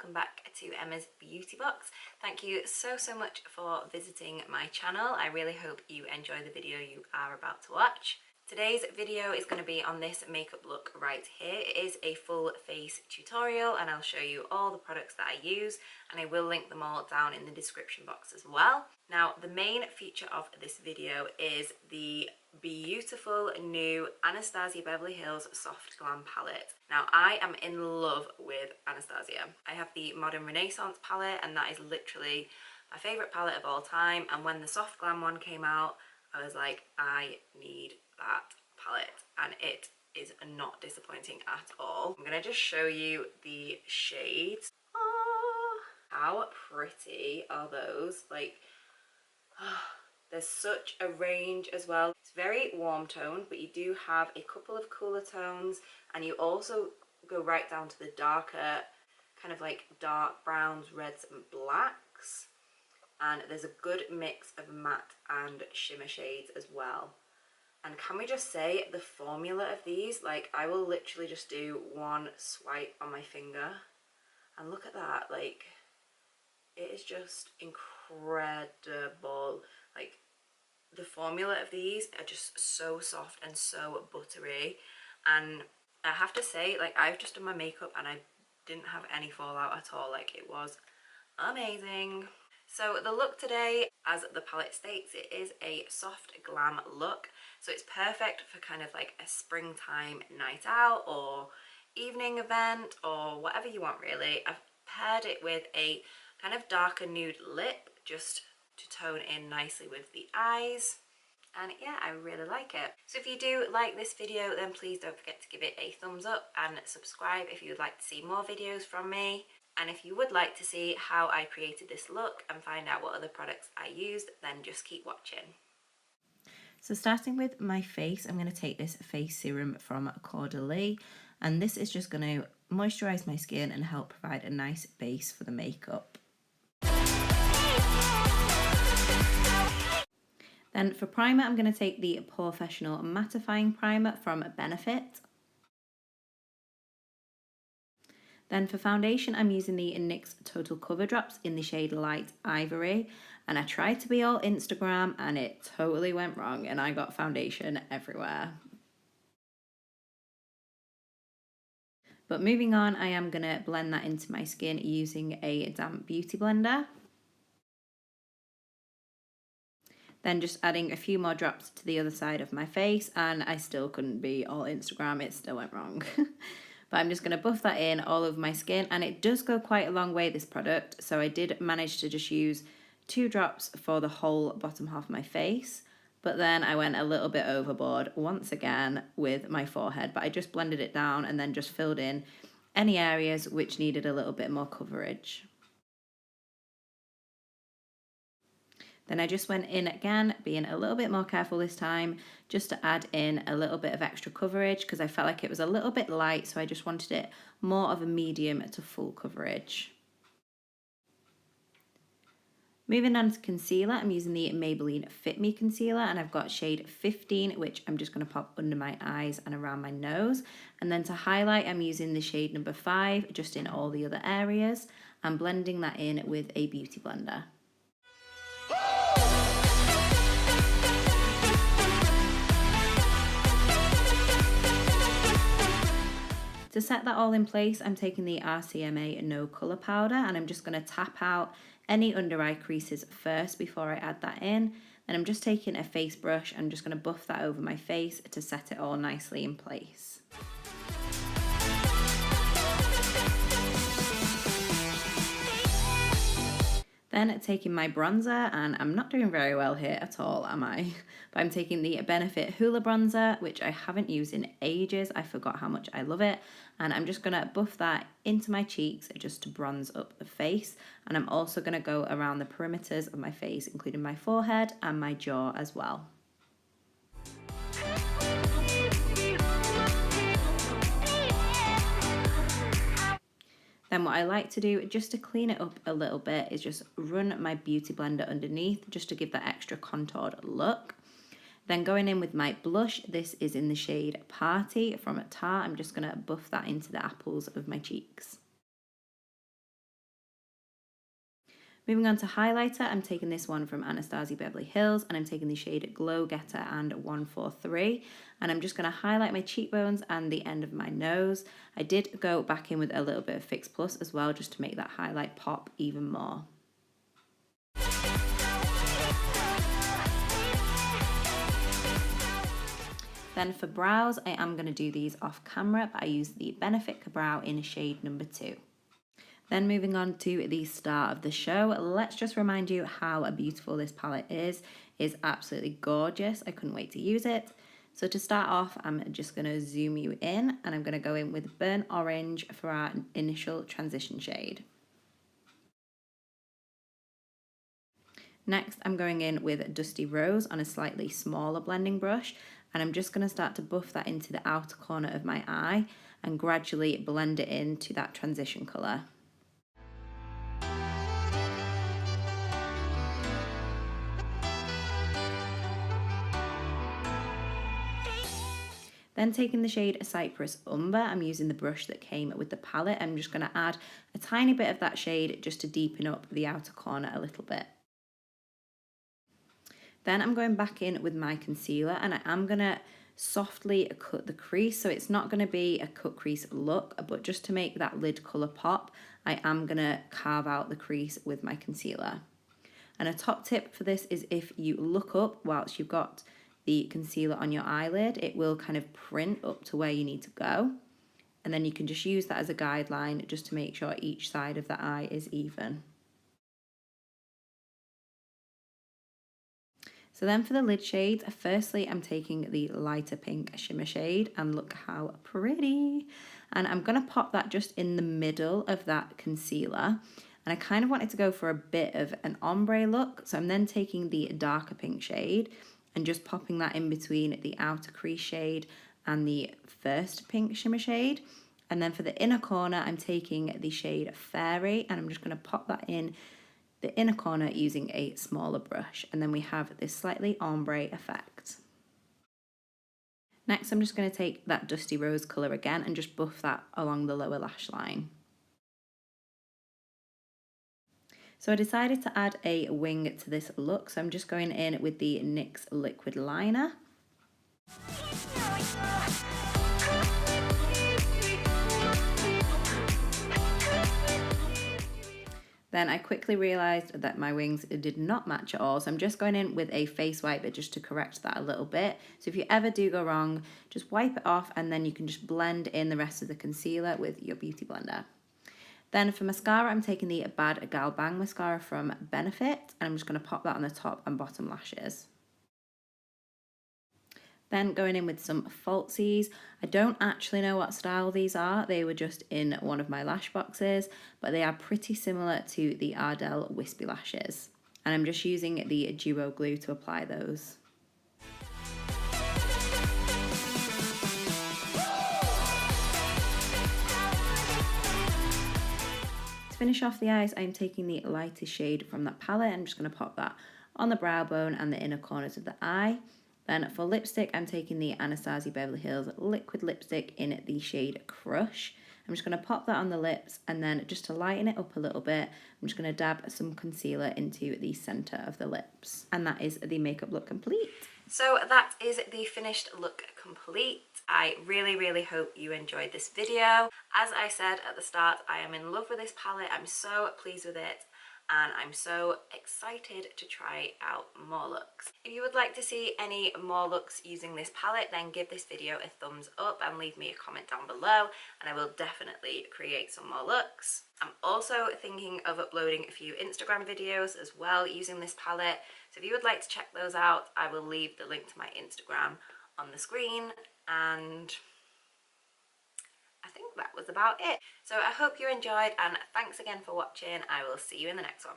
welcome back to Emma's Beauty Box. Thank you so much for visiting my channel. I really hope you enjoy the video you are about to watch. Today's video is going to be on this makeup look right here. It is a full face tutorial and I'll show you all the products that I use, and I will link them all down in the description box as well. Now, the main feature of this video is the beautiful new Anastasia Beverly Hills Soft Glam palette. Now, I am in love with Anastasia. I have the Modern Renaissance palette and that is literally my favourite palette of all time, and when the Soft Glam one came out, I was like, I need that palette, and it is not disappointing at all. I'm gonna just show you the shades. Oh, how pretty are those? Like, oh, there's such a range as well. It's very warm toned, but you do have a couple of cooler tones, and you also go right down to the darker, kind of like dark browns, reds and blacks. And there's a good mix of matte and shimmer shades as well. And can we just say, the formula of these, like, I will literally just do one swipe on my finger and look at that, like, it is just incredible. Like, the formula of these are just so soft and so buttery, and I have to say, like, I've just done my makeup and I didn't have any fallout at all. Like, it was amazing. So the look today, as the palette states, it is a soft glam look. So it's perfect for kind of like a springtime night out or evening event or whatever you want really. I've paired it with a kind of darker nude lip just to tone in nicely with the eyes. And yeah, I really like it. So if you do like this video, then please don't forget to give it a thumbs up and subscribe if you would like to see more videos from me. And if you would like to see how I created this look and find out what other products I used, then just keep watching. So starting with my face, I'm going to take this face serum from Caudalie, and this is just going to moisturise my skin and help provide a nice base for the makeup. Then for primer, I'm going to take the Professional Mattifying Primer from Benefit. Then for foundation, I'm using the NYX Total Cover Drops in the shade Light Ivory. And I tried to be all Instagram and it totally went wrong and I got foundation everywhere. But moving on, I am going to blend that into my skin using a damp beauty blender. Then just adding a few more drops to the other side of my face, and I still couldn't be all Instagram, it still went wrong. But I'm just going to buff that in all over my skin, and it does go quite a long way, this product. So I did manage to just use 2 drops for the whole bottom half of my face, but then I went a little bit overboard once again with my forehead, but I just blended it down and then just filled in any areas which needed a little bit more coverage. Then I just went in again, being a little bit more careful this time, just to add in a little bit of extra coverage because I felt like it was a little bit light, so I just wanted it more of a medium to full coverage. Moving on to concealer, I'm using the Maybelline Fit Me concealer, and I've got shade 15, which I'm just going to pop under my eyes and around my nose. And then to highlight, I'm using the shade number 5, just in all the other areas, and blending that in with a beauty blender. To set that all in place, I'm taking the RCMA No Colour Powder, and I'm just going to tap out any under eye creases first before I add that in. Then I'm just taking a face brush and just going to buff that over my face to set it all nicely in place. Then taking my bronzer, and I'm not doing very well here at all, am I? But I'm taking the Benefit Hoola Bronzer, which I haven't used in ages. I forgot how much I love it. And I'm just going to buff that into my cheeks just to bronze up the face. And I'm also going to go around the perimeters of my face, including my forehead and my jaw as well. Then what I like to do, just to clean it up a little bit, is just run my beauty blender underneath just to give that extra contoured look. Then going in with my blush, this is in the shade Party from Tarte. I'm just going to buff that into the apples of my cheeks. Moving on to highlighter, I'm taking this one from Anastasia Beverly Hills, and I'm taking the shade Glow Getter and 143, and I'm just going to highlight my cheekbones and the end of my nose. I did go back in with a little bit of Fix Plus as well, just to make that highlight pop even more. Then for brows, I am going to do these off camera, but I use the Benefit Brow in shade number 2. Then moving on to the star of the show, let's just remind you how beautiful this palette is. It's absolutely gorgeous. I couldn't wait to use it. So to start off, I'm just going to zoom you in, and I'm going to go in with Burnt Orange for our initial transition shade. Next, I'm going in with Dusty Rose on a slightly smaller blending brush, and I'm just going to start to buff that into the outer corner of my eye and gradually blend it into that transition colour. Then taking the shade Cypress Umber, I'm using the brush that came with the palette. I'm just going to add a tiny bit of that shade just to deepen up the outer corner a little bit. Then I'm going back in with my concealer, and I am going to softly cut the crease. So it's not going to be a cut crease look, but just to make that lid colour pop, I am going to carve out the crease with my concealer. And a top tip for this is if you look up whilst you've got the concealer on your eyelid, it will kind of print up to where you need to go. And then you can just use that as a guideline just to make sure each side of the eye is even. So then for the lid shades, firstly I'm taking the lighter pink shimmer shade, and look how pretty. And I'm going to pop that just in the middle of that concealer. And I kind of wanted to go for a bit of an ombre look. So I'm then taking the darker pink shade and just popping that in between the outer crease shade and the first pink shimmer shade. And then for the inner corner, I'm taking the shade Fairy, and I'm just going to pop that in the inner corner using a smaller brush. And then we have this slightly ombre effect. Next, I'm just going to take that Dusty Rose colour again and just buff that along the lower lash line. So I decided to add a wing to this look, so I'm just going in with the NYX liquid liner. Then I quickly realised that my wings did not match at all, so I'm just going in with a face wiper just to correct that a little bit. So if you ever do go wrong, just wipe it off, and then you can just blend in the rest of the concealer with your beauty blender. Then for mascara, I'm taking the Bad Gal Bang mascara from Benefit, and I'm just going to pop that on the top and bottom lashes. Then going in with some falsies. I don't actually know what style these are. They were just in one of my lash boxes, but they are pretty similar to the Ardell Wispy Lashes. And I'm just using the Duo Glue to apply those. To finish off the eyes, I'm taking the lightest shade from that palette. I'm just going to pop that on the brow bone and the inner corners of the eye. Then for lipstick, I'm taking the Anastasia Beverly Hills liquid lipstick in the shade Crush. I'm just going to pop that on the lips, and then just to lighten it up a little bit, I'm just going to dab some concealer into the centre of the lips. And that is the makeup look complete. So that is the finished look complete. I really hope you enjoyed this video. As I said at the start, I am in love with this palette. I'm so pleased with it, and I'm so excited to try out more looks. If you would like to see any more looks using this palette, then give this video a thumbs up and leave me a comment down below, and I will definitely create some more looks. I'm also thinking of uploading a few Instagram videos as well using this palette, so if you would like to check those out, I will leave the link to my Instagram on the screen, and I think that was about it. So I hope you enjoyed, and thanks again for watching. I will see you in the next one.